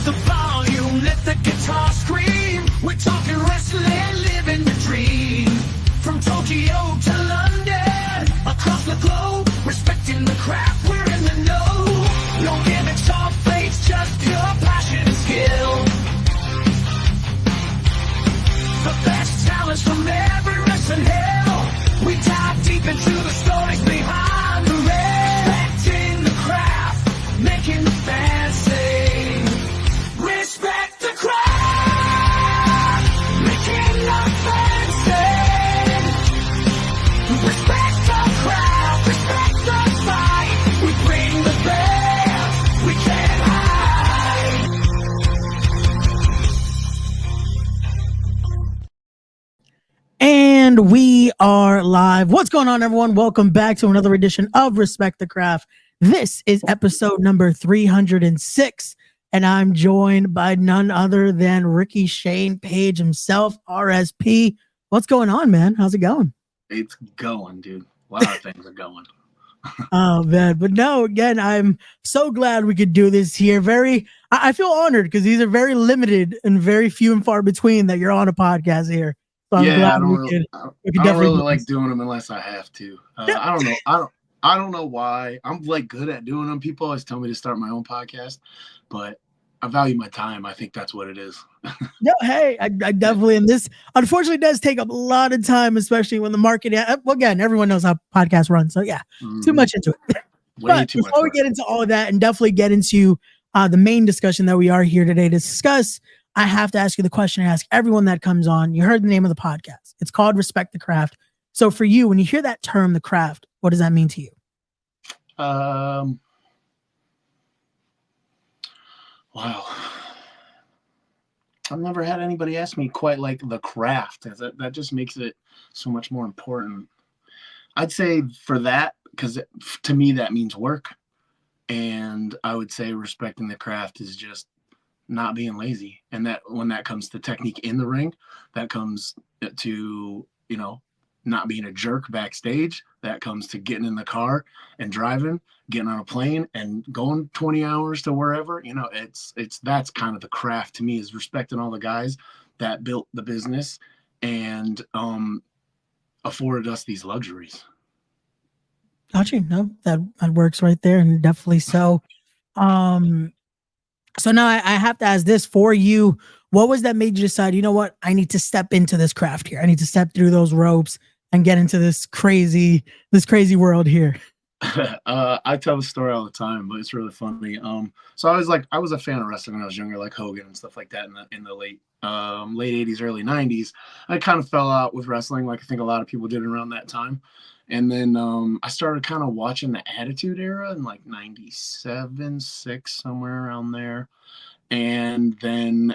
the volume, let the guitar scream. We're talking wrestling, living the dream. From Tokyo to London, across the globe, respecting the craft, we're in the know. No gimmicks or fakes, just pure passion and skill. The best talents from every wrestling hill. We dive deep into the stories behind the ring. Respecting the craft, making the fans sing. Respect the craft, making the fans sing. Respect the craft, respect the fight. We bring the best, we can't hide. And we are live. What's going on, everyone? Welcome back to another edition of Respect the Craft. This is episode number 306, and I'm joined by none other than Rickey Shane Page himself, RSP. What's going on, man? How's it going? It's going, dude. A lot of things are going. Oh, man. But no, again, I'm so glad we could do this here. I feel honored because these are very limited and very few and far between that you're on a podcast here. So I'm glad I don't really do like this. doing them unless I have to. I don't know. I don't know why. I'm like good at doing them. People always tell me to start my own podcast, but I value my time. I think that's what it is. No, hey, I definitely, and this unfortunately does take up a lot of time, especially when the market, well, again, everyone knows how podcasts run. So yeah, too much into it. But before we get into all of that and definitely get into the main discussion that we are here today to discuss, I have to ask you the question I ask everyone that comes on. You heard the name of the podcast. It's called Respect the Craft. So for you, when you hear that term, the craft, what does that mean to you? Wow. I've never had anybody ask me quite like the craft. That just makes it so much more important. I'd say for that, because to me that means work. And I would say respecting the craft is just not being lazy. And that when that comes to technique in the ring, that comes to, not being a jerk backstage, that comes to getting in the car and driving, getting on a plane and going 20 hours to wherever, that's kind of the craft to me, is respecting all the guys that built the business and afforded us these luxuries. Gotcha. No, that works right there, and definitely so. So now I have to ask this for you. What was that made you decide, you know what, I need to step into this craft here. I need to step through those ropes and get into this crazy world here. I tell the story all the time, but it's really funny. So I was a fan of wrestling when I was younger, like Hogan and stuff like that in the late 80s, early 90s. I kind of fell out with wrestling, like I think a lot of people did around that time. And then I started kind of watching the Attitude Era in like 97, 6, somewhere around there. And then,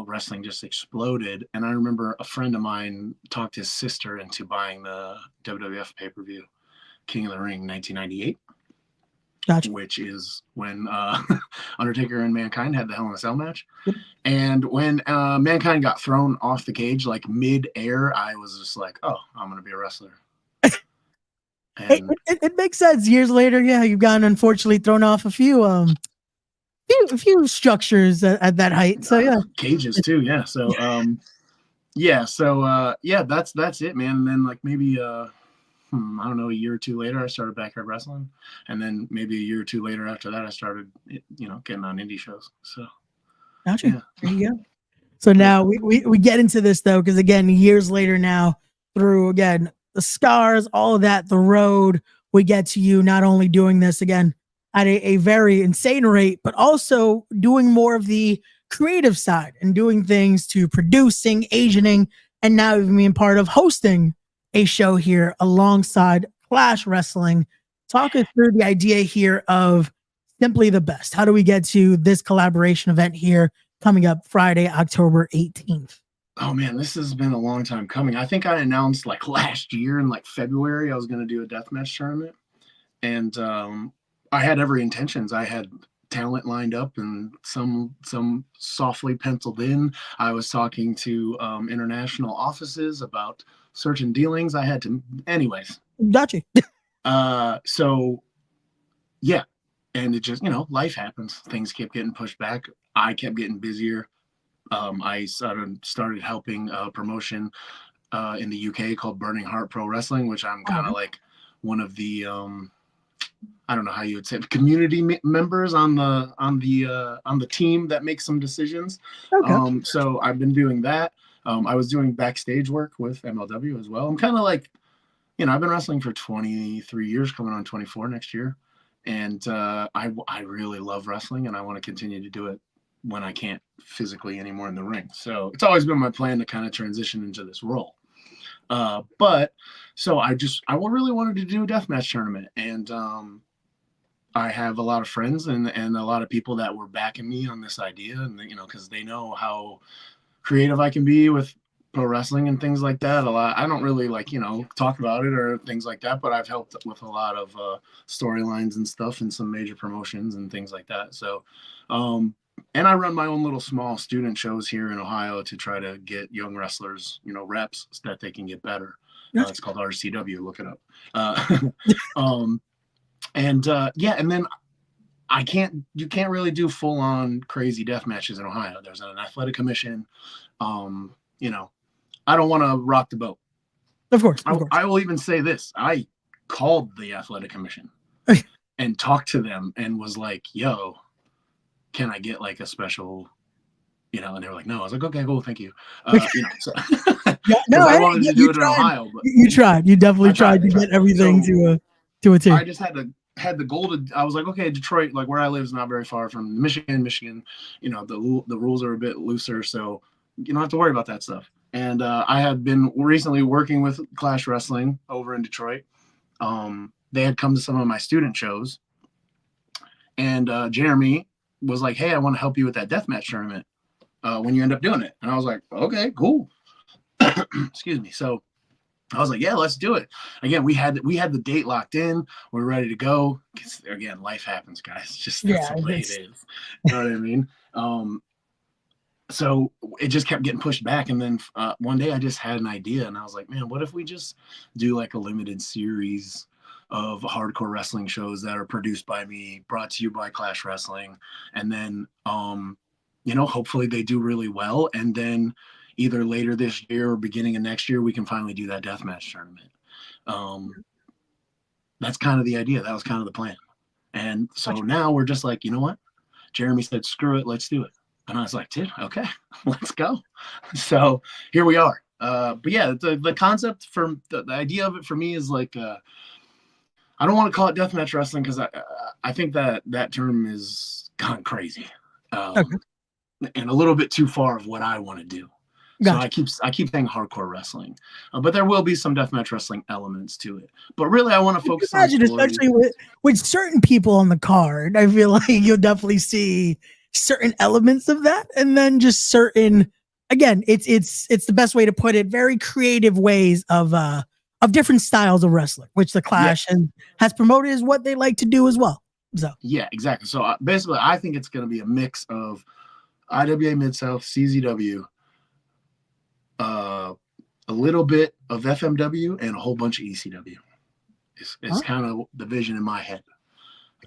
wrestling just exploded. And I remember a friend of mine talked his sister into buying the WWF pay-per-view, King of the Ring, 1998. Gotcha. Which is when Undertaker and Mankind had the Hell in a Cell match. Yep. And when Mankind got thrown off the cage, like mid-air, I was just like, oh, I'm going to be a wrestler. And It makes sense. Years later, yeah, you've gotten unfortunately thrown off a few structures at that height. So yeah, cages too. Yeah. So that's it, man. And then like maybe I don't know, a year or two later, I started backyard wrestling, and then maybe a year or two later after that, I started getting on indie shows. So gotcha. Yeah. There you go. So now we get into this though, because again, years later now, through again the scars, all of that, the road, we get to you not only doing this again at a very insane rate, but also doing more of the creative side and doing things to producing, Asianing, and now even being part of hosting a show here alongside Clash Wrestling. Talk us through the idea here of Simply the Best. How do we get to this collaboration event here coming up Friday, October 18th? Oh man, this has been a long time coming. I think I announced like last year in like February, I was going to do a deathmatch tournament, and I had every intentions. I had talent lined up and some softly penciled in. I was talking to international offices about certain dealings. I had to, anyways. Gotcha. So yeah, and it just, life happens. Things kept getting pushed back. I kept getting busier. I started helping a promotion in the UK called Burning Heart Pro Wrestling, which I'm kind of like one of the I don't know how you would say it, community members on the team that makes some decisions. Okay. So I've been doing that. I was doing backstage work with MLW as well. I'm kind of like, I've been wrestling for 23 years, coming on 24 next year. And I really love wrestling, and I want to continue to do it when I can't physically anymore in the ring. So it's always been my plan to kind of transition into this role. But so I really wanted to do a deathmatch tournament, and I have a lot of friends and a lot of people that were backing me on this idea, and because they know how creative I can be with pro wrestling and things like that. A lot. I don't really talk about it or things like that, but I've helped with a lot of storylines and stuff in some major promotions and things like that. So, and I run my own little small student shows here in Ohio to try to get young wrestlers, reps so that they can get better. It's called RCW. Look it up. And then you can't really do full on crazy death matches in Ohio. There's an athletic commission. I don't want to rock the boat. Of course. I will even say this. I called the athletic commission and talked to them and was like, yo, can I get like a special, and they were like, no. I was like, okay, cool. Thank you. So I wanted to do it in Ohio. But you tried. You definitely tried to get everything to a team. I just had the goal to, I was like, okay, Detroit, like where I live is not very far from Michigan, the rules are a bit looser. So you don't have to worry about that stuff. And I had been recently working with Clash Wrestling over in Detroit. They had come to some of my student shows, and Jeremy was like, hey, I want to help you with that deathmatch tournament when you end up doing it. And I was like, okay, cool. Excuse me. So I was like, yeah, let's do it. Again, we had the date locked in. We're ready to go. Again, life happens, guys. Just that's the way it is. You know what I mean? So it just kept getting pushed back. And then one day I just had an idea, and I was like, man, what if we just do like a limited series of hardcore wrestling shows that are produced by me, brought to you by Clash Wrestling. And then, hopefully they do really well. And then either later this year or beginning of next year, we can finally do that deathmatch tournament. That's kind of the idea. That was kind of the plan. And so now we're just like, you know what? Jeremy said, screw it, let's do it. And I was like, dude, okay, let's go. So here we are. But yeah, the concept for the idea of it for me is like, I don't want to call it deathmatch wrestling because I think that term is gone crazy and a little bit too far of what I want to do. Gotcha. So I keep saying hardcore wrestling, but there will be some deathmatch wrestling elements to it. But really, I want to focus on story. Especially with certain people on the card. I feel like you'll definitely see certain elements of that, and then just certain. Again, it's the best way to put it. Very creative ways of different styles of wrestling, which the Clash has promoted is what they like to do as well. So yeah, exactly. So basically, I think it's going to be a mix of IWA Mid-South, CZW, a little bit of FMW, and a whole bunch of ECW. It's kind of the vision in my head.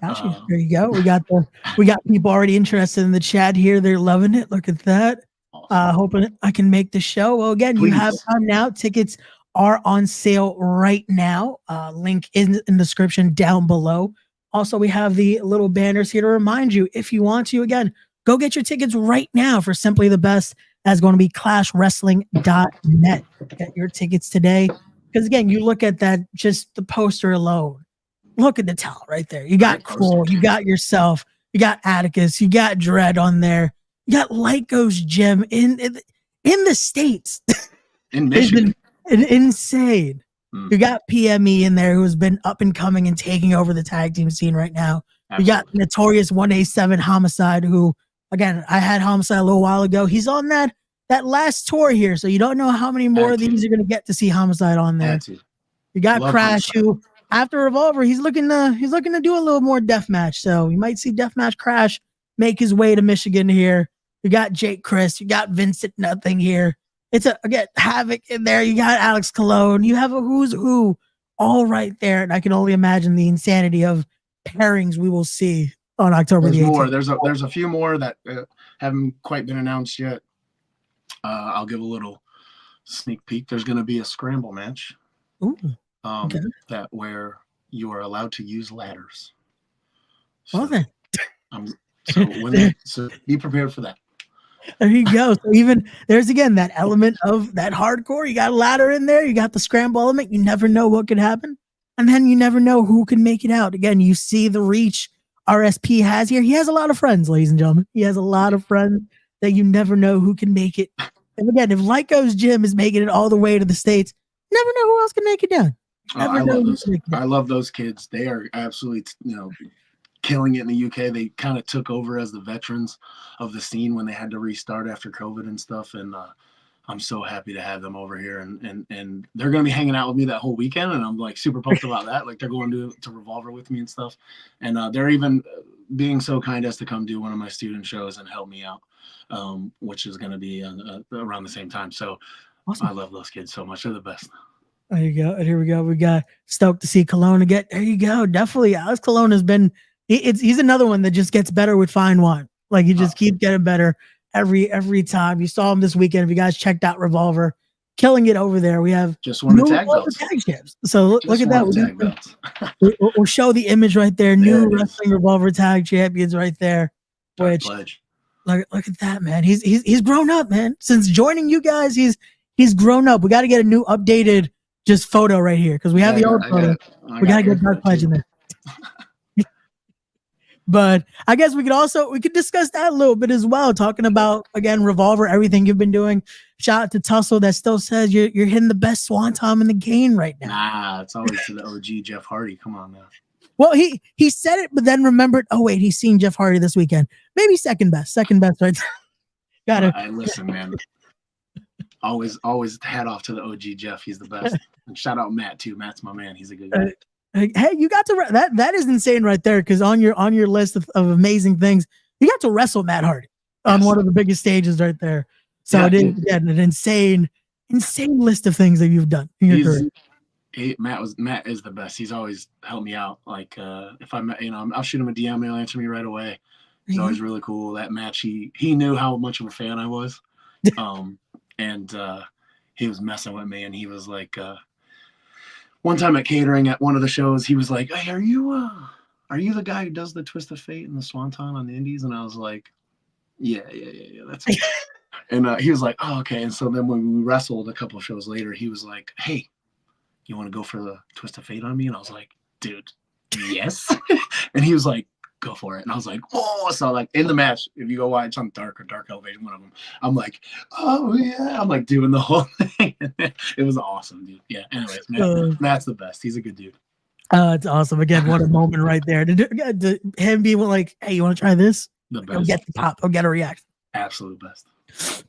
Gotcha. There you go. We got people already interested in the chat here. They're loving it. Look at that. Awesome. Hoping I can make the show. Well, again, Please. You have time now. Tickets are on sale right now. Link in the description down below. Also, we have the little banners here to remind you, if you want to, again, go get your tickets right now for Simply the Best. That's going to be clashwrestling.net. Get your tickets today. Because again, you look at that, just the poster alone. Look at the talent right there. You got Cole, you got yourself, you got Atticus, you got Dredd on there. You got Lyco's Gym in the States. In Michigan. Insane. You got PME in there, who has been up and coming and taking over the tag team scene right now. Absolutely. You got Notorious 187 Homicide, who, again, I had Homicide a little while ago. He's on that last tour here, so you don't know how many more of these you're going to get to see Homicide on there. You got Crash, Homicide. Who after Revolver, he's looking to do a little more deathmatch. So you might see Deathmatch Crash make his way to Michigan here. You got Jake Chris, you got Vincent Nothing here. It's again Havoc in there. You got Alex Cologne. You have a who's who all right there, and I can only imagine the insanity of pairings we will see on October There's the 18th. more. There's a few more that haven't quite been announced yet. I'll give a little sneak peek. There's going to be a scramble match. Ooh, okay. That where you are allowed to use ladders. Well then. So be prepared for that. There you go. So even there's again that element of that hardcore. You got a ladder in there. You got the scramble element. You never know what could happen, and then you never know who can make it out. Again, you see the reach RSP has here. He has a lot of friends, ladies and gentlemen. He has a lot of friends that you never know who can make it. And again, if Lyco's Gym is making it all the way to the States, never know who else can make it down. I love those kids. They are absolutely, killing it in the UK. They kind of took over as the veterans of the scene when they had to restart after COVID and stuff. And I'm so happy to have them over here. And they're going to be hanging out with me that whole weekend. And I'm like super pumped about that. Like they're going to Revolver with me and stuff. And they're even being so kind as to come do one of my student shows and help me out, which is going to be around the same time. So awesome. I love those kids so much. They're the best. There you go. And here we go. We got stoked to see Cologne again. There you go. Definitely. Alex Cologne has been, he's another one that just gets better with fine wine. Like he just keeps getting better every time. You saw him this weekend. If you guys checked out Revolver, killing it over there. We have just won the tag belts. Tag champs. So look at that. We'll show the image right there. New Wrestling Revolver tag champions right there. Which look at that, man. He's grown up, man. Since joining you guys, he's grown up. We got to get a new updated just photo right here because we have the old photo. We got to get Dark Pledge in there. But I guess we could discuss that a little bit as well. Talking about, again, Revolver, everything you've been doing. Shout out to Tussle that still says you're hitting the best swanton in the game right now. Nah, it's always to the OG Jeff Hardy. Come on now. Well, he said it, but then remembered, oh wait, he's seen Jeff Hardy this weekend. Maybe second best right there. Got it. Listen, man. Always hat off to the OG Jeff. He's the best. And shout out Matt too. Matt's my man. He's a good guy. Hey, you got to that is insane right there because on your list of amazing things, you got to wrestle Matt Hardy on one of the biggest stages right there. So it is an insane list of things that you've done in your career. Matt is the best. He's always helped me out. Like if I'm I'll shoot him a DM, he'll answer me right away. It's always really cool. That match, he knew how much of a fan I was. And he was messing with me, and he was like, one time at catering at one of the shows, he was like, "Hey, are you the guy who does the Twist of Fate and the Swanton on the Indies?" And I was like, "Yeah, that's it." And he was like, "Oh, okay." And so then when we wrestled a couple of shows later, he was like, "Hey, you want to go for the Twist of Fate on me?" And I was like, "Dude, yes." And he was like, "Go for it." And I was like, "Oh." So like in the match, if you go watch on Dark Elevation, one of them, I'm like, "Oh yeah." I'm like doing the whole thing. It was awesome, dude. Yeah. Anyways, Matt's the best. He's a good dude. It's awesome. Again, what a moment right there. To him being like, "Hey, you want to try this?" The best. He'll get the pop. He'll get a reaction. Absolute best.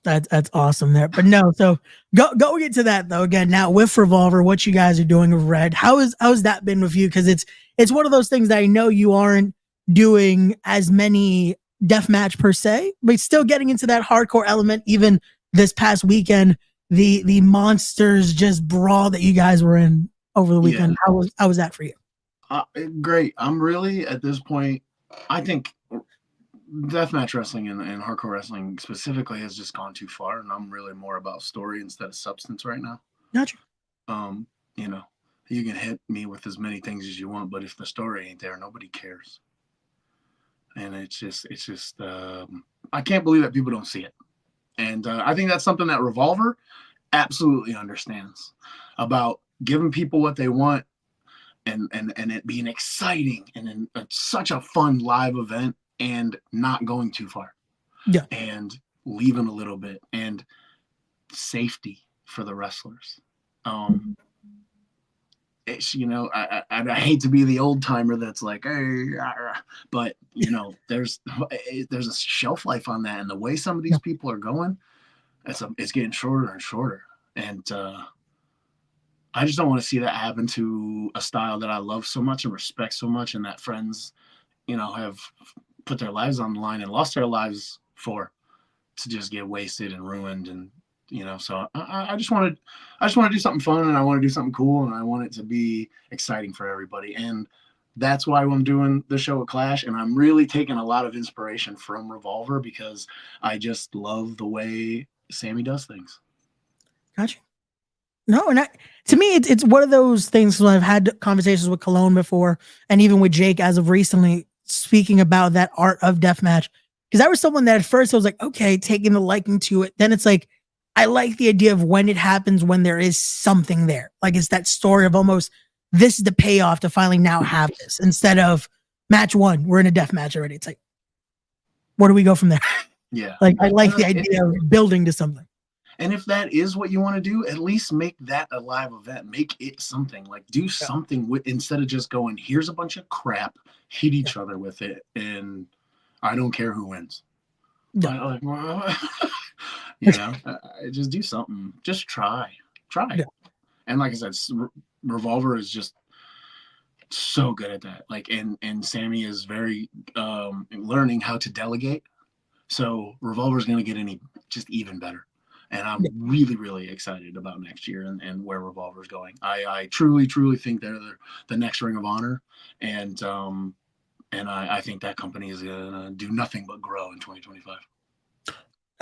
That's awesome there. But no, so go get to that though. Again, now with Revolver, what you guys are doing with Red, how's that been with you? Because it's one of those things that I know you aren't doing as many deathmatch per se, but still getting into that hardcore element. Even this past weekend, the monsters just brawl that you guys were in over the weekend. Yeah. How was that for you? Great. I'm really at this point, I think deathmatch wrestling and hardcore wrestling specifically has just gone too far, and I'm really more about story instead of substance right now. Gotcha. You can hit me with as many things as you want, but if the story ain't there, nobody cares. And it's just I can't believe that people don't see it. And I think that's something that Revolver absolutely understands about giving people what they want and it being exciting and such a fun live event and not going too far. Yeah. And leaving a little bit and safety for the wrestlers. It's, I hate to be the old timer that's like, hey, but there's a shelf life on that, and the way some of these people are going, it's getting shorter and shorter, and I just don't want to see that happen to a style that I love so much and respect so much, and that friends, have put their lives on the line and lost their lives for, to just get wasted and ruined. And so I just want to do something fun, and I want to do something cool, and I want it to be exciting for everybody. And that's why I'm doing the show at Clash, and I'm really taking a lot of inspiration from Revolver because I just love the way Sammy does things. Gotcha. No, and to me, it's one of those things. When I've had conversations with Cologne before, and even with Jake as of recently, speaking about that art of deathmatch. Because I was someone that at first I was like, okay, taking the liking to it. Then it's like, I like the idea of when it happens, when there is something there. Like it's that story of almost this is the payoff to finally now have this instead of match one, we're in a death match already. It's like, where do we go from there? Yeah. Like I like the idea of building to something. And if that is what you want to do, at least make that a live event. Make it something. Like do something with instead of just going, here's a bunch of crap, hit each other with it, and I don't care who wins. Yeah. You know, just do something. Just try. Yeah. And like I said, Revolver is just so good at that. Like, and Sammy is very learning how to delegate. So Revolver is going to get just even better. And I'm really, really excited about next year and where Revolver is going. I truly, truly think they're the next Ring of Honor. And I think that company is going to do nothing but grow in 2025.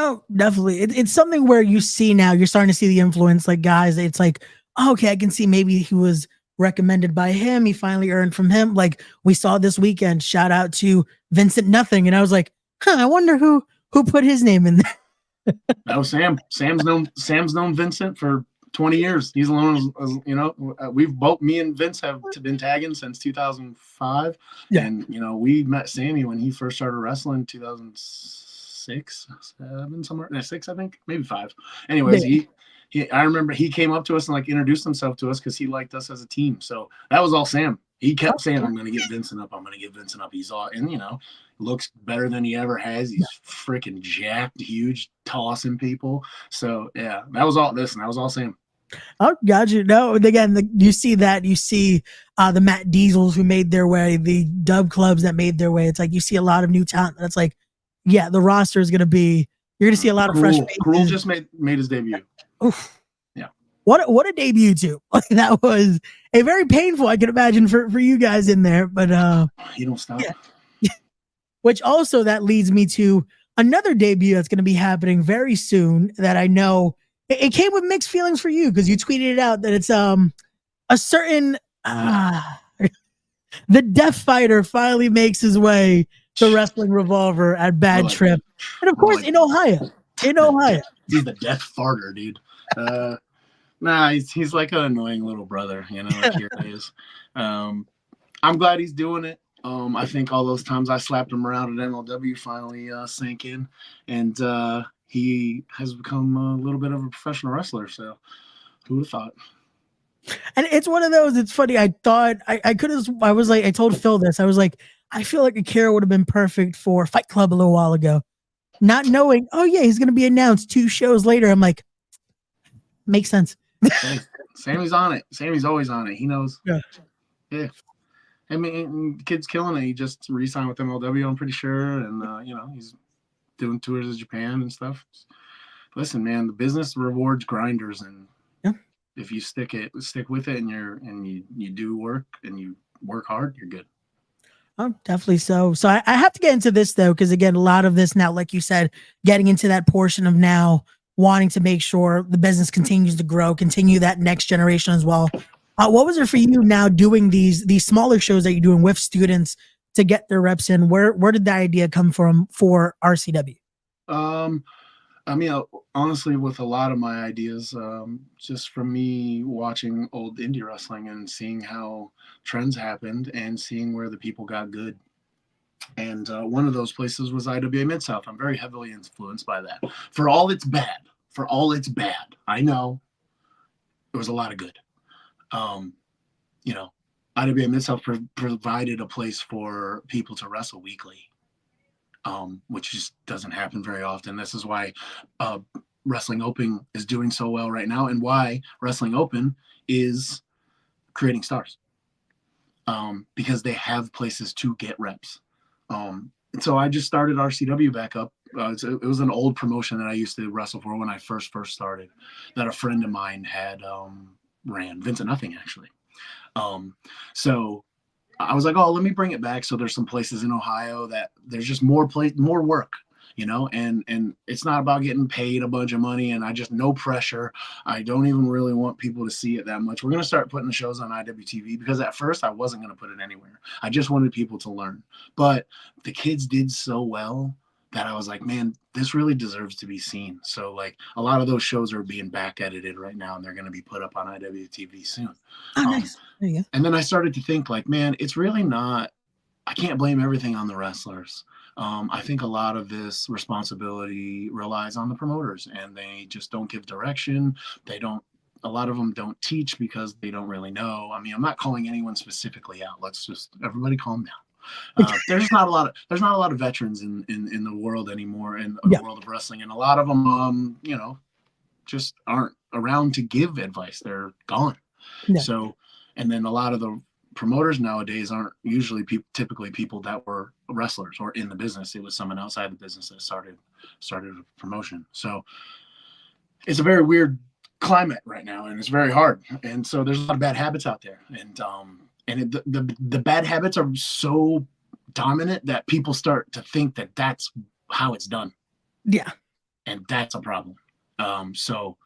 Oh, definitely. It's something where you see now, you're starting to see the influence. Like, guys, it's like, oh, okay, I can see maybe he was recommended by him. He finally earned from him. Like we saw this weekend, shout out to Vincent Nothing. And I was like, I wonder who put his name in there. That was Sam. Sam's known Vincent for 20 years. He's alone, you know, me and Vince have been tagging since 2005. Yeah. And, you know, we met Sammy when he first started wrestling 2006, 7, somewhere, 6, I think, maybe 5. Anyways, I remember he came up to us and like introduced himself to us because he liked us as a team. So that was all Sam. He kept saying, I'm going to get Vincent up. I'm going to get Vincent up. He's all, and you know, looks better than he ever has. He's freaking jacked, huge, tossing people. So yeah, that was all this, and that was all Sam. Oh, gotcha. No, again, you see that. You see the Matt Diesels who made their way, the Dub Clubs that made their way. It's like you see a lot of new talent. That's like, yeah, the roster is going to be. You're going to see a lot of fresh faces. Cruel just made his debut. Oof. Yeah. What a debut too. Like that was a very painful, I can imagine for you guys in there. But you don't stop. Yeah. Which also that leads me to another debut that's going to be happening very soon. That I know it came with mixed feelings for you because you tweeted it out that it's a certain the Death Fighter finally makes his way to Wrestling Revolver at Bad Trip, and of course in Ohio. He's the Death Farter, dude. Nah, he's like an annoying little brother, you know. Like here he is. I'm glad he's doing it. I think all those times I slapped him around at MLW finally sank in, and he has become a little bit of a professional wrestler. So, who would have thought? And it's one of those. It's funny. I thought I could have. I was like, I told Phil this. I was like, I feel like Akira would have been perfect for Fight Club a little while ago, not knowing. Oh yeah, he's going to be announced 2 shows later. I'm like, makes sense. Sammy's on it. Sammy's always on it. He knows. Yeah. I mean, the kid's killing it. He just re-signed with MLW, I'm pretty sure, and you know, he's doing tours of Japan and stuff. Listen, man, the business rewards grinders, and if you stick with it, and you do work and you work hard, you're good. Oh, definitely so. So I have to get into this though, because again, a lot of this now, like you said, getting into that portion of now wanting to make sure the business continues to grow, continue that next generation as well. What was it for you now doing these smaller shows that you're doing with students to get their reps in? Where did that idea come from for RCW? I mean, honestly, with a lot of my ideas, just from me watching old indie wrestling and seeing how trends happened and seeing where the people got good. And one of those places was IWA Mid-South. I'm very heavily influenced by that. For all it's bad, I know there was a lot of good. You know, IWA Mid-South provided a place for people to wrestle weekly, which just doesn't happen very often. This is why Wrestling Open is doing so well right now, and why Wrestling Open is creating stars, because they have places to get reps. And so I just started RCW back up. It was an old promotion that I used to wrestle for when I first started, that a friend of mine had ran, Vincent Nothing, actually. So I was like, oh, let me bring it back. So there's some places in Ohio that there's just more work, and it's not about getting paid a bunch of money, and I just no pressure. I don't even really want people to see it that much. We're going to start putting the shows on IWTV because at first I wasn't going to put it anywhere. I just wanted people to learn, but the kids did so well that I was like, man, this really deserves to be seen. So like a lot of those shows are being back edited right now, and they're going to be put up on IWTV soon. Oh, nice. There you go. And then I started to think like, man, it's really not, I can't blame everything on the wrestlers. I think a lot of this responsibility relies on the promoters, and they just don't give direction. A lot of them don't teach because they don't really know. I mean, I'm not calling anyone specifically out. Let's just, everybody calm down. There's not a lot of veterans in the world anymore, in the world of wrestling, and a lot of them just aren't around to give advice. They're gone. So, and then a lot of the promoters nowadays aren't usually typically people that were wrestlers or in the business. It was someone outside the business that started a promotion. So it's a very weird climate right now, and it's very hard, and so there's a lot of bad habits out there, and the bad habits are so dominant that people start to think that that's how it's done. Yeah. And that's a problem. So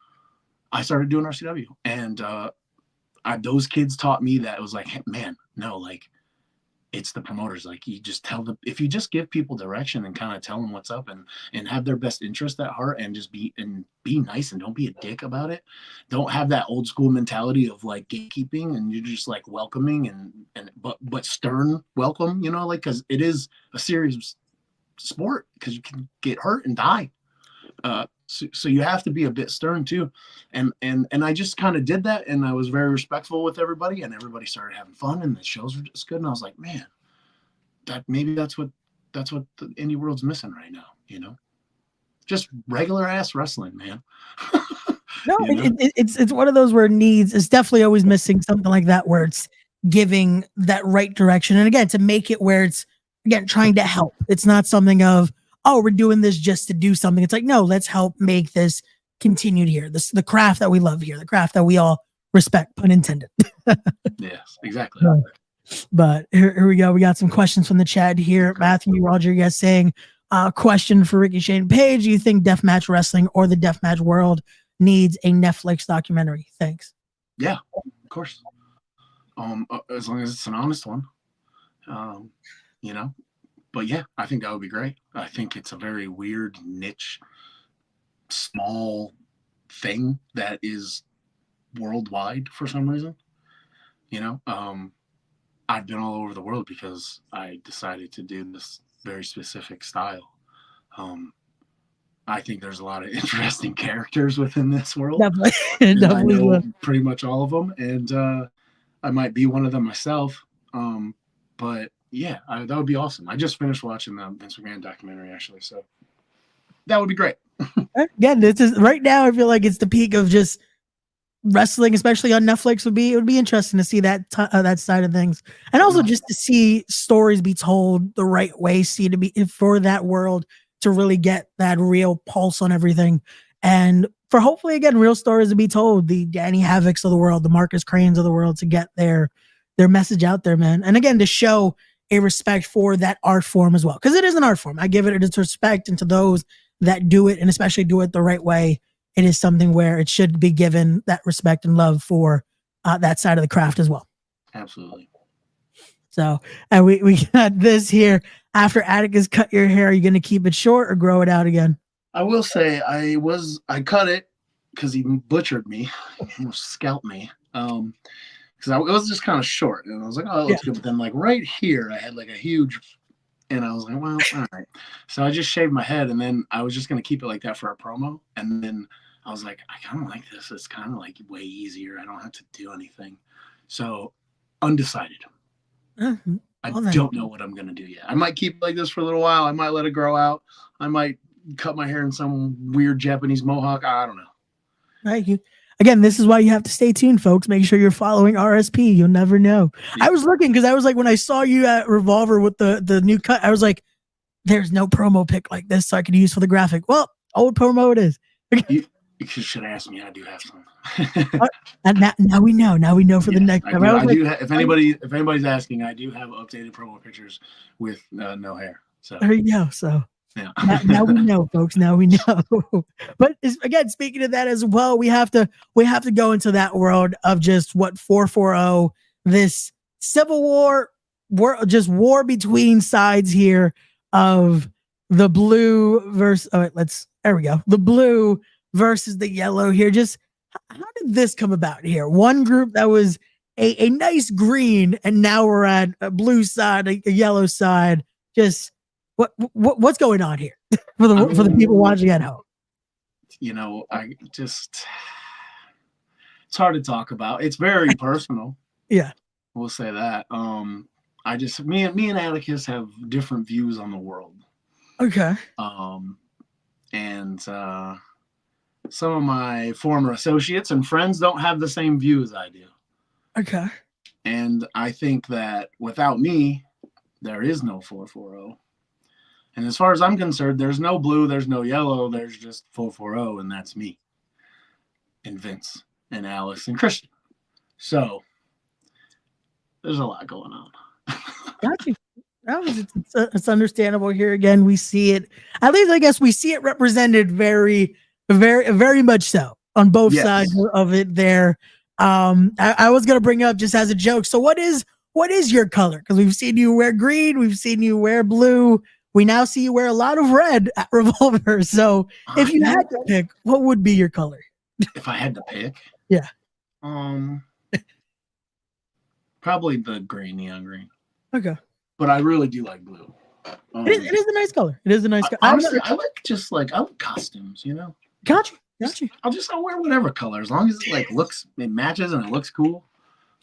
I started doing RCW, and those kids taught me that. It was like, hey, man, no, like it's the promoters. Like you just if you just give people direction and kind of tell them what's up and have their best interest at heart, and just be nice and don't be a dick about it. Don't have that old school mentality of like gatekeeping, and you're just like welcoming but stern welcome, like, cause it is a serious sport, cause you can get hurt and die. So you have to be a bit stern too. And I just kind of did that, and I was very respectful with everybody, and everybody started having fun, and the shows were just good. And I was like, man, that's what the indie world's missing right now, just regular ass wrestling, man. No, it's one of those where it's definitely always missing something like that, where it's giving that right direction. And again, to make it where it's, again, trying to help. It's not something of, oh, we're doing this just to do something. It's like, no, let's help make this continued here. The craft that we love here, the craft that we all respect, pun intended. Yes, exactly. But here we go. We got some questions from the chat here. Matthew Rodriguez saying, question for Ricky Shane Page. Do you think Deathmatch Wrestling or the Deathmatch World needs a Netflix documentary? Thanks. Yeah, of course. As long as it's an honest one, But yeah, I think that would be great. I think it's a very weird niche, small thing that is worldwide for some reason. I've been all over the world because I decided to do this very specific style. I think there's a lot of interesting characters within this world. Definitely. I know pretty much all of them, and I might be one of them myself. But yeah, that would be awesome. I just finished watching the Vince McMahon documentary, actually, so that would be great. Again, this is right now. I feel like it's the peak of just wrestling, especially on Netflix. It would be interesting to see that side of things, and also just to see stories be told the right way. For that world to really get that real pulse on everything, and for hopefully again real stories to be told. The Danny Havoc's of the world, the Marcus Cranes of the world, to get their message out there, man, and again to show a respect for that art form as well, because it is an art form. I give it its respect, and to those that do it, and especially do it the right way, it is something where it should be given that respect and love for that side of the craft as well. Absolutely. So, and we got this here. After Atticus cut your hair, are you going to keep it short or grow it out again? I will say I cut it because he butchered me, almost scalped me. Because it was just kind of short, and I was like, oh, that looks good. But then, like, right here, I had like a huge, and I was like, well, all right. So I just shaved my head, and then I was just going to keep it like that for a promo. And then I was like, I kind of like this. It's kind of like way easier. I don't have to do anything. So undecided. Mm-hmm. I don't know what I'm going to do yet. I might keep it like this for a little while. I might let it grow out. I might cut my hair in some weird Japanese mohawk. I don't know. Thank you. Again, this is why you have to stay tuned, folks. Make sure you're following RSP. You'll never know. Yeah. I was looking because I was like, when I saw you at Revolver with the new cut, I was like, there's no promo pic like this so I could use for the graphic. Well, old promo it is. You should ask me. I do have some. And now we know. Now we know for the next time. I do if anybody's asking, I do have updated promo pictures with no hair. So there you go. So yeah. now we know, folks. Now we know. But again, speaking of that as well, we have to go into that world of just what 440, this civil war, just war between sides here of the blue versus. Oh, there we go. The blue versus the yellow here. Just how did this come about here? One group that was a nice green, and now we're at a blue side, a yellow side. Just what's going on here for the people watching at home? It's hard to talk about. It's very personal. Yeah, we'll say that. Me and Atticus have different views on the world. Okay. And some of my former associates and friends don't have the same view as I do. Okay. And I think that without me, there is no 440. And as far as I'm concerned, there's no blue, there's no yellow, there's just 440, and that's me. And Vince and Alice and Christian. So there's a lot going on. Got you. It's understandable here. Again, we see it. At least I guess we see it represented very, very, very much so on both sides of it there. I was gonna bring up just as a joke. So what is your color? Because we've seen you wear green, we've seen you wear blue. We now see you wear a lot of red at Revolver. So if you had to pick, what would be your color? If I had to pick? Yeah. Probably the green, neon green. Okay. But I really do like blue. It is a nice color. It is a nice color. Honestly, I like costumes, Got you. I'll wear whatever color as long as it matches and it looks cool.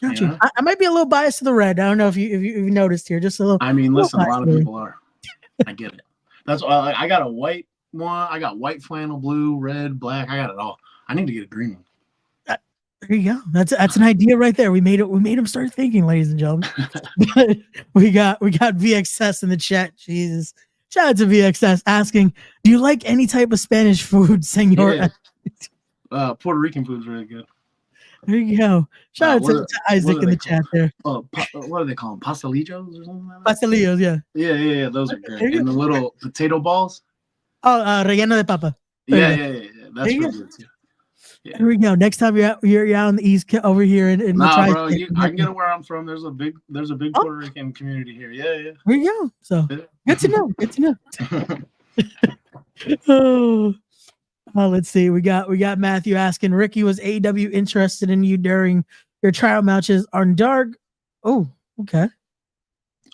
Got you. I might be a little biased to the red. I don't know if you've noticed here. Just a little. I mean, listen, a lot of people are. I get it. That's why I got a white one. I got white flannel, blue, red, black. I got it all. I need to get a green one. There you go. That's an idea right there. We made him start thinking, ladies and gentlemen. we got VXS in the chat. Jesus. Shout out to VXS asking, do you like any type of Spanish food, senor? Yeah. Puerto Rican food is really good. There you go. Shout out to Isaac in the chat there. What do they call them? Pastelillos or something like that? Pastelillos, yeah. Yeah. Those are great. And the little potato balls. Oh, relleno de papa. Yeah. That's really good too. Yeah. Here we go. Next time you're out on the East over here in the bro, I can get where I'm from. There's a big Puerto Rican community here. Yeah. There you go. So good to know. Good to know. Let's see. We got Matthew asking, Ricky, was AEW interested in you during your trial matches on Dark? Oh, okay.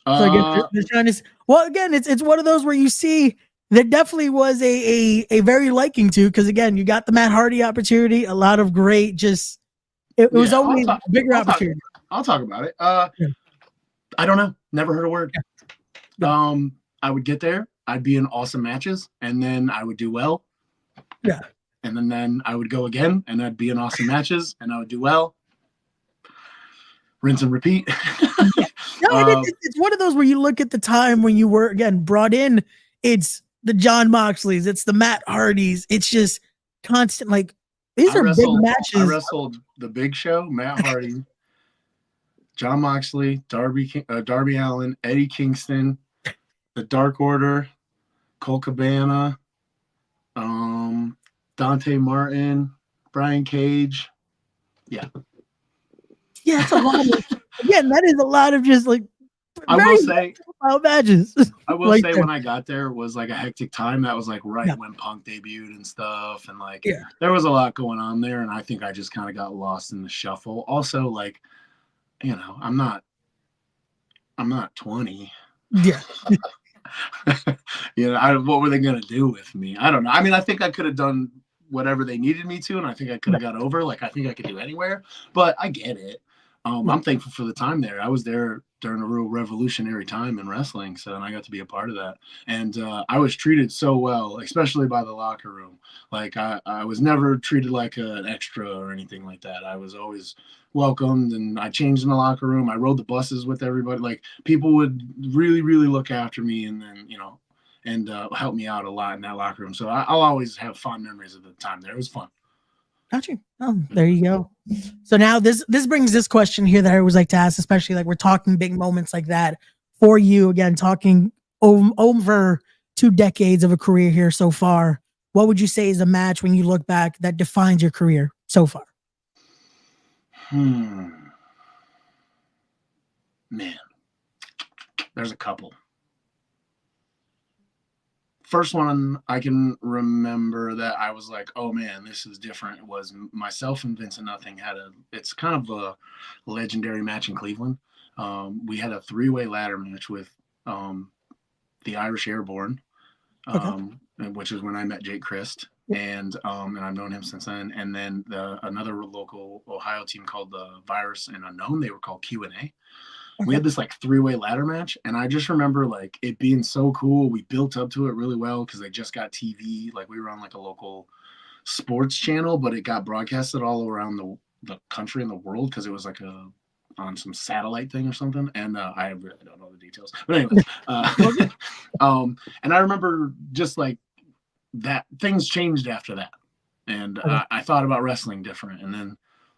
So again, they're trying to. Well, again, it's one of those where you see. There definitely was a very liking to, because again, you got the Matt Hardy opportunity, a lot of great, it was always a bigger opportunity. I'll talk about it. I don't know. Never heard a word. Yeah. I would get there. I'd be in awesome matches, and then I would do well. Yeah. And then I would go again, and I'd be in awesome matches, and I would do well. Rinse and repeat. No, it's one of those where you look at the time when you were, again, brought in, it's the John Moxleys, it's the Matt Hardys, it's just constant, these are big matches. I wrestled the Big Show, Matt Hardy, John Moxley, Darby Allin, Eddie Kingston, the Dark Order, Colt Cabana, Dante Martin, Brian Cage. Yeah, it's a lot of, again, that is a lot of just I will say matches. I will say when I got there was a hectic time. That was when Punk debuted and stuff, and there was a lot going on there, and I think I just kind of got lost in the shuffle. Also, I'm not 20. Yeah. What were they gonna do with me? I don't know. I mean, I think I could have done whatever they needed me to, and I think I could have got over. I think I could do anywhere, but I get it. I'm thankful for the time there. I was there during a real revolutionary time in wrestling, and I got to be a part of that. And I was treated so well, especially by the locker room. I was never treated like an extra or anything like that. I was always welcomed, and I changed in the locker room. I rode the buses with everybody. People would really, really look after me, and then and help me out a lot in that locker room. So I'll always have fond memories of the time there. It was fun. Got you. Oh, there you go. So now this brings this question here that I always like to ask, especially like we're talking big moments like that for you. Again, talking over 2 decades of a career here so far. What would you say is a match when you look back that defines your career so far? Man, there's a couple. First one I can remember that I was like, oh man, this is different. It was myself and Vincent Nothing it's kind of a legendary match in Cleveland. We had a 3-way ladder match with the Irish Airborne, which is when I met Jake Christ, and I've known him since then. And then another local Ohio team called the Virus and Unknown. They were called Q&A. We had this like 3-way ladder match, and I just remember like it being so cool. We built up to it really well because they just got TV. Like we were on like a local sports channel, but it got broadcasted all around the country and the world because it was like on some satellite thing or something. And I really don't know the details, but anyway. And I remember just like that things changed after that, and I thought about wrestling different, and then.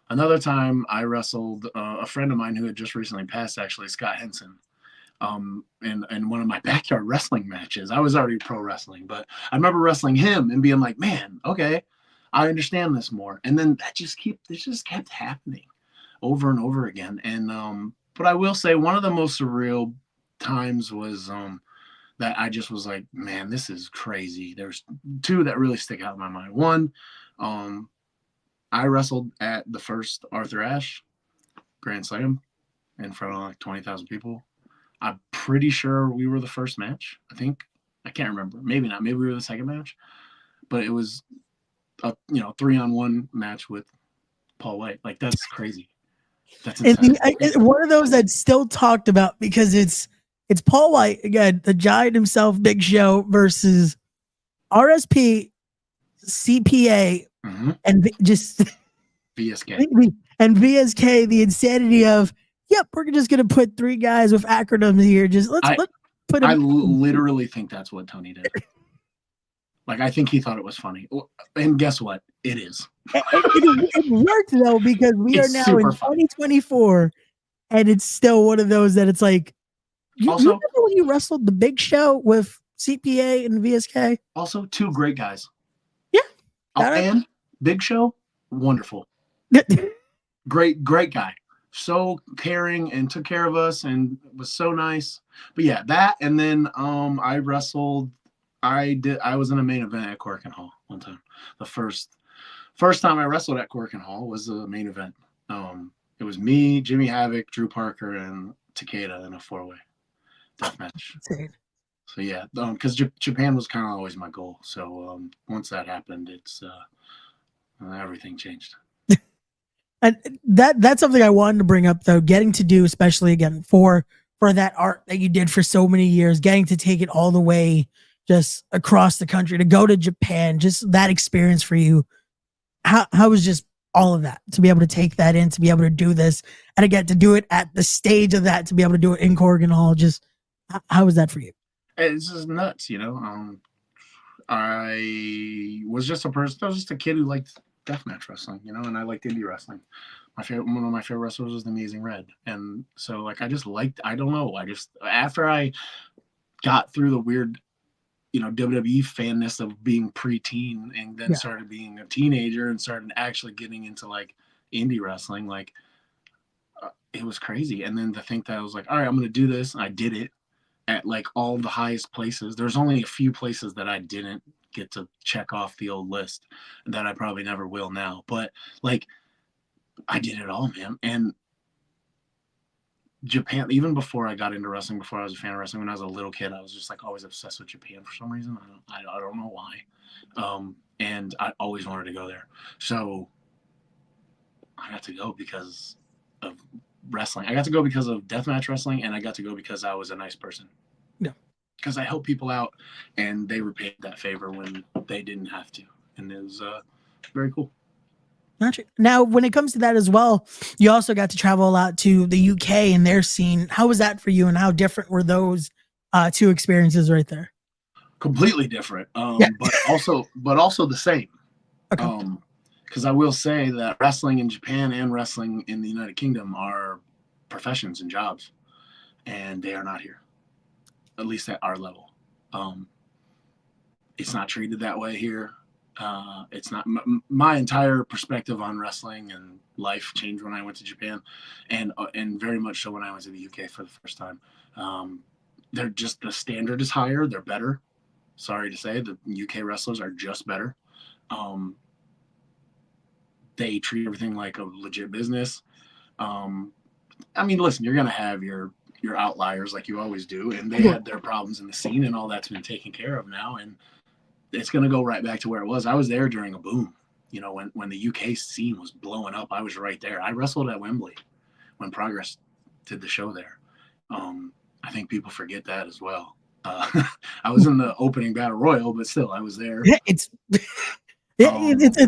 Another time I wrestled a friend of mine who had just recently passed, actually, Scott Henson, in one of my backyard wrestling matches. I was already pro wrestling, but I remember wrestling him and being like, man, okay, I understand this more. And then it just kept happening over and over again. And but I will say one of the most surreal times was that I just was like, man, this is crazy. There's two that really stick out in my mind. One, I wrestled at the first Arthur Ashe Grand Slam in front of like 20,000 people. I'm pretty sure we were the first match. I think. I can't remember. Maybe not. Maybe we were the second match. But it was a 3-on-1 match with Paul White. Like that's crazy. That's insane. One of those that's still talked about because it's Paul White again, the giant himself, Big Show versus RSP, CPA. Mm-hmm. And just VSK and VSK, the insanity of, yep, we're just gonna put 3 guys with acronyms here. Just let's put. I literally think that's what Tony did. Like I think he thought it was funny, and guess what? It is. It worked though because it's are now in 2024, and it's still one of those that it's like. You remember when you wrestled the Big Show with CPA and VSK? Also, 2 great guys. Yeah. And Big Show, wonderful. Great guy. So caring and took care of us and was so nice. But yeah, that and then I wrestled. I was in a main event at Cork and Hall one time. The first time I wrestled at Cork and Hall was the main event. It was me, Jimmy Havoc, Drew Parker, and Takeda in a 4-way death match. So yeah, because Japan was kind of always my goal. So once that happened, it's everything changed. And that's something I wanted to bring up though. Getting to do, especially again for that art that you did for so many years, getting to take it all the way just across the country to go to Japan, just that experience for you. How was just all of that to be able to take that in, to be able to do this, and again to do it at the stage of that, to be able to do it in Cork and Hall. Just how was that for you? It's just nuts, I was just a kid who liked deathmatch wrestling, and I liked indie wrestling. One of my favorite wrestlers was the Amazing Red, and so like I don't know, after I got through the weird, WWE fanness of being preteen, and then started being a teenager and started actually getting into like indie wrestling, like it was crazy. And then to think that I was like, all right, I'm gonna do this. I did it at like all the highest places. There's only a few places that I didn't get to check off the old list that I probably never will now. But like I did it all, man. And Japan, even before I got into wrestling, before I was a fan of wrestling, when I was a little kid, I was just like always obsessed with Japan for some reason. I don't know why. And I always wanted to go there. So I got to go because of wrestling. I got to go because of deathmatch wrestling, and I got to go because I was a nice person. Yeah. Because I helped people out, and they repaid that favor when they didn't have to. And it was very cool. Gotcha. Now, when it comes to that as well, you also got to travel a lot to the UK and their scene. How was that for you, and how different were those 2 experiences right there? Completely different, but also the same. Okay. Because I will say that wrestling in Japan and wrestling in the United Kingdom are professions and jobs, and they are not here, at least at our level. It's not treated that way here. It's not my entire perspective on wrestling and life changed when I went to Japan, and very much so when I went to the UK for the first time. They're just, the standard is higher. They're better. Sorry to say, the UK wrestlers are just better. They treat everything like a legit business. I mean, listen, you're gonna have your outliers like you always do, and they had their problems in the scene, and all that's been taken care of now, and it's gonna go right back to where it was. I was there during a boom, you know, when the UK scene was blowing up. I was right there. I wrestled at Wembley when Progress did the show there. I think people forget that as well. I was in the opening battle royal, but still, I was there. Yeah, it's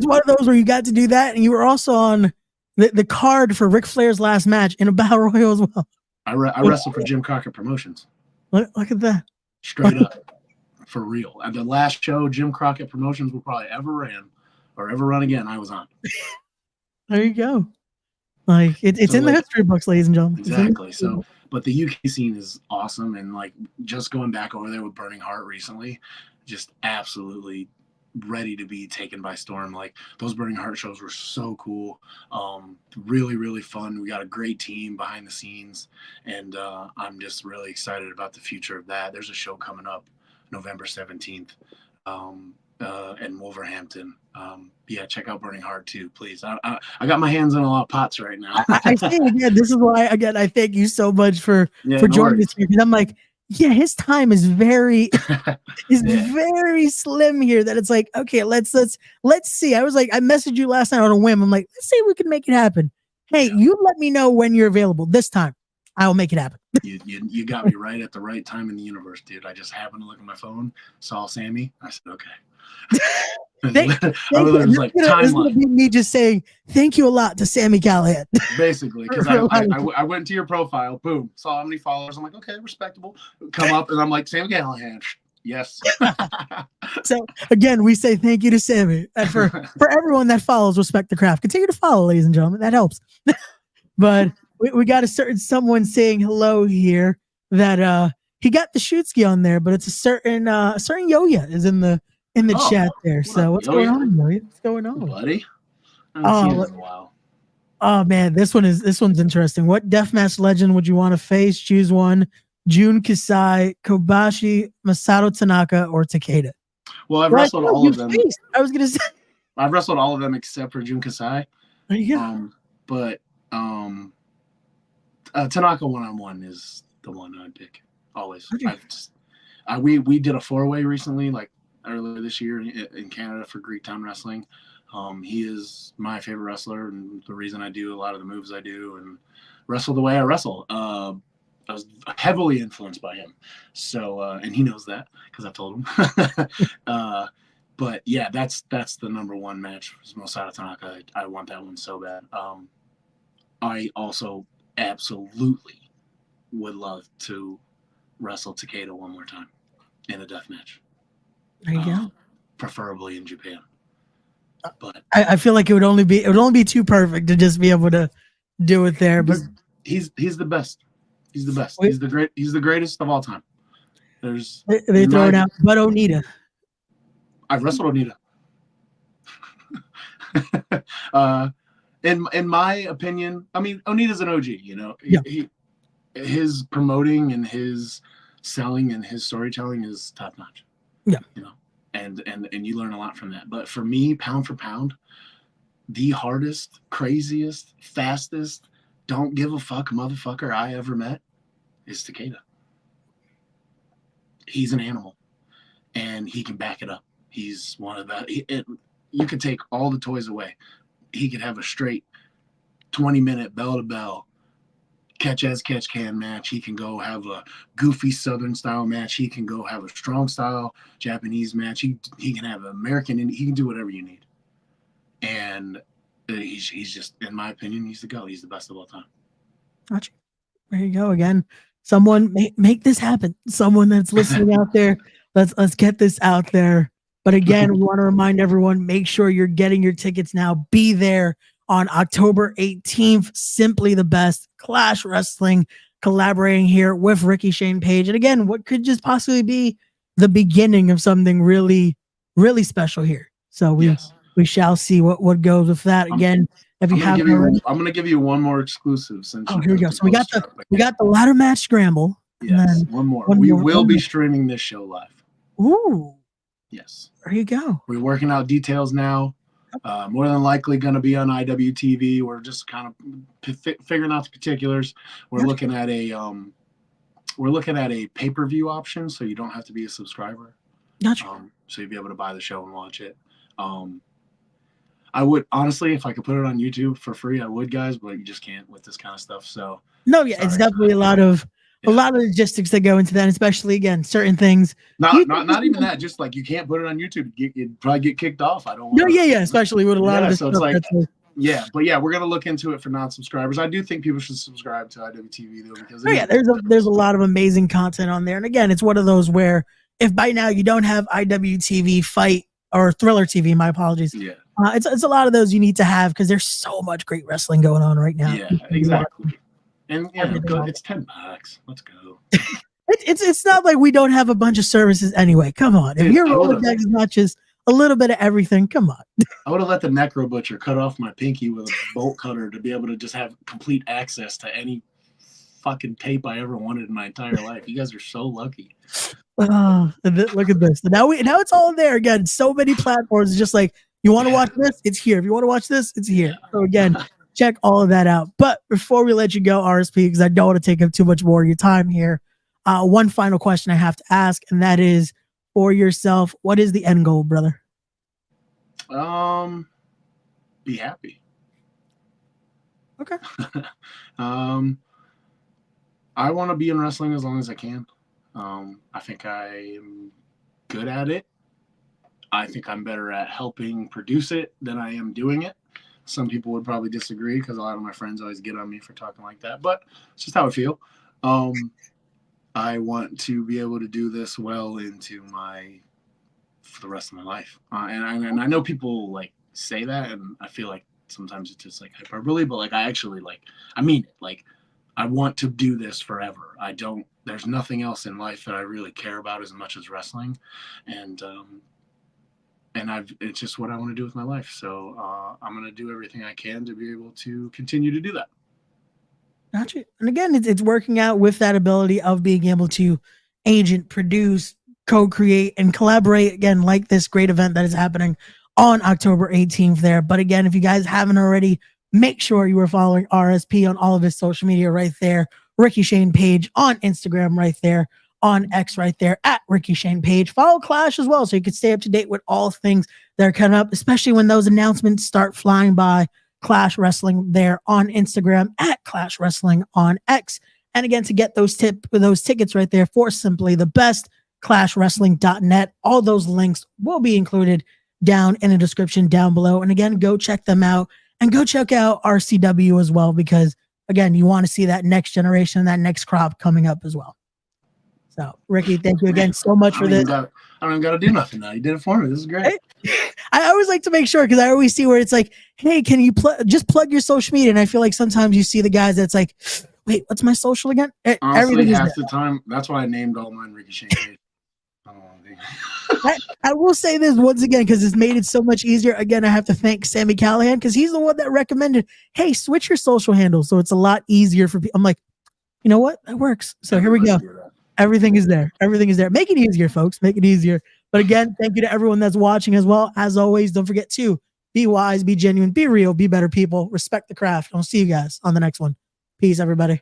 one of those where you got to do that, and you were also on the card for Ric Flair's last match in a battle royal as well. I wrestled for Jim Crockett Promotions. Look at that. Straight up. For real. At the last show Jim Crockett Promotions will probably ever ran or ever run again, I was on. There you go. Like it's in the history books, ladies and gentlemen. Exactly. So, but the UK scene is awesome, and like just going back over there with Burning Heart recently, just absolutely ready to be taken by storm. Like those Burning Heart shows were so cool. Really, really fun. We got a great team behind the scenes, and I'm just really excited about the future of that. There's a show coming up November 17th in Wolverhampton. Yeah, check out Burning Heart too, please. I got my hands in a lot of pots right now. I say again, this is why again I thank you so much for joining us here, because I'm like, yeah, his time is very very slim here, that it's like, okay, let's see. I was like, I messaged you last night on a whim. I'm like, let's see if we can make it happen. Hey, you let me know when you're available. This time I will make it happen. You got me right at the right time in the universe, dude. I just happened to look at my phone, saw Sammy. I said, okay. I was like, this is gonna be me just saying thank you a lot to Sammy Callahan. Basically, because I went to your profile, boom, saw how many followers. I'm like, okay, respectable. Come up, and I'm like, Sammy Callahan. Yes. So again, we say thank you to Sammy, and for everyone that follows Respect the Craft. Continue to follow, ladies and gentlemen. That helps. But we got a certain someone saying hello here that he got the Shootski on there, but it's a certain Yoya is in the chat there. So what's going on, Yoya? What's going on, buddy? I haven't seen it in a while. Oh man, this one's interesting. What deathmatch legend would you want to face? Choose one: Jun Kasai, Kobashi, Masato Tanaka, or Takeda. Well, I've wrestled all of them. I was gonna say I've wrestled all of them except for Jun Kasai. There you go. But Tanaka one-on-one is the one I'd pick always. We did a 4-way recently, like earlier this year in Canada for Greek Town Wrestling. He is my favorite wrestler, and the reason I do a lot of the moves I do and wrestle the way I wrestle. I was heavily influenced by him, so and he knows that because I've told him. But yeah, that's the number one match. Masato Tanaka. I want that one so bad. I also absolutely would love to wrestle Takeda one more time in a death match. There you go. Preferably in Japan. But I feel like it would only be too perfect to just be able to do it there. But he's the best. He's the best. He's the greatest of all time. They throw it out, but Onita. I've wrestled Onita. In my opinion, I mean, Onita's an OG. You know, his promoting and his selling and his storytelling is top notch. Yeah, you know, and you learn a lot from that. But for me, pound for pound, the hardest, craziest, fastest, don't give a fuck motherfucker I ever met is Takeda. He's an animal, and he can back it up. He's one of the. You could take all the toys away. He could have a straight 20-minute bell-to-bell catch can match. He can go have a goofy Southern style match. He can go have a strong style Japanese match. He can have an American. He can do whatever you need. And he's just, in my opinion, he's the GOAT. He's the best of all time. Gotcha. There you go again. Someone make this happen. Someone that's listening out there. Let's get this out there. But again, we want to remind everyone, make sure you're getting your tickets now. Be there on October 18th. Simply the best. Clash Wrestling collaborating here with Rickey Shane Page. And again, what could just possibly be the beginning of something really, really special here. So we shall see what goes with that. Again, if you have, I'm gonna give you one more exclusive. Since here we go. So we got the ladder match scramble. Yes, one more. We will be streaming this show live. Ooh. Yes. There you go. We're working out details now. More than likely going to be on IWTV. We're just kind of figuring out the particulars. We're looking at a pay-per-view option, so you don't have to be a subscriber. Gotcha. So you'll be able to buy the show and watch it. I would honestly, if I could put it on YouTube for free, I would, guys, but you just can't with this kind of stuff. So no, yeah, it's definitely a lot of logistics that go into that, especially again certain things. Not even that. Just like you can't put it on YouTube. You'd probably get kicked off. I don't. No, yeah, especially with a lot of this. So it's like, but we're gonna look into it for non-subscribers. I do think people should subscribe to IWTV though, because there's a lot of amazing content on there. And again, it's one of those where if by now you don't have IWTV Fight or Thriller TV, my apologies. Yeah. It's a lot of those you need to have because there's so much great wrestling going on right now. Yeah, exactly. And it's $10. Let's go. It's not like we don't have a bunch of services anyway. Come on, if your Rolodex is not just a little bit of everything, come on. I would have let the Necro Butcher cut off my pinky with a bolt cutter to be able to just have complete access to any fucking tape I ever wanted in my entire life. You guys are so lucky. Oh, look at this. Now it's all there again. So many platforms. It's just like, you want to watch this? It's here. If you want to watch this, it's here. So again, check all of that out. But before we let you go, RSP, because I don't want to take up too much more of your time here, one final question I have to ask, and that is for yourself, what is the end goal, brother? Be happy. Okay. I want to be in wrestling as long as I can. I think I am good at it. I think I'm better at helping produce it than I am doing it. Some people would probably disagree because a lot of my friends always get on me for talking like that, but it's just how I feel. I want to be able to do this well for the rest of my life. And I know people like say that, and I feel like sometimes it's just like hyperbole, but like I actually I mean it. Like I want to do this forever. There's nothing else in life that I really care about as much as wrestling. And it's just what I want to do with my life. So I'm going to do everything I can to be able to continue to do that. Gotcha. And again, it's working out with that ability of being able to agent, produce, co-create, and collaborate again, like this great event that is happening on October 18th there. But again, if you guys haven't already, make sure you are following RSP on all of his social media right there. Rickey Shane Page on Instagram right there. On X right there at Rickey Shane Page. Follow Clash as well so you can stay up to date with all things that are coming up, especially when those announcements start flying by. Clash Wrestling there on Instagram at Clash Wrestling on X. And again, to get those tickets right there for simply the best, clashwrestling.net. All those links will be included down in the description down below. And again, go check them out and go check out RCW as well, because again, you want to see that next generation, that next crop coming up as well. So, Rickey, thank you again so much for this. I don't even got to do nothing now. You did it for me. This is great. I always like to make sure, because I always see where it's like, hey, can you just plug your social media? And I feel like sometimes you see the guys that's like, wait, what's my social again? Honestly, half the time, that's why I named all mine Rickey Shane Page. I will say this once again, because it's made it so much easier. Again, I have to thank Sammy Callahan, because he's the one that recommended, hey, switch your social handles. So it's a lot easier for people. I'm like, you know what? That works. So here we go. Everything is there. Everything is there. Make it easier, folks. Make it easier. But again, thank you to everyone that's watching as well. As always, don't forget to be wise, be genuine, be real, be better people, respect the craft. I'll see you guys on the next one. Peace, everybody.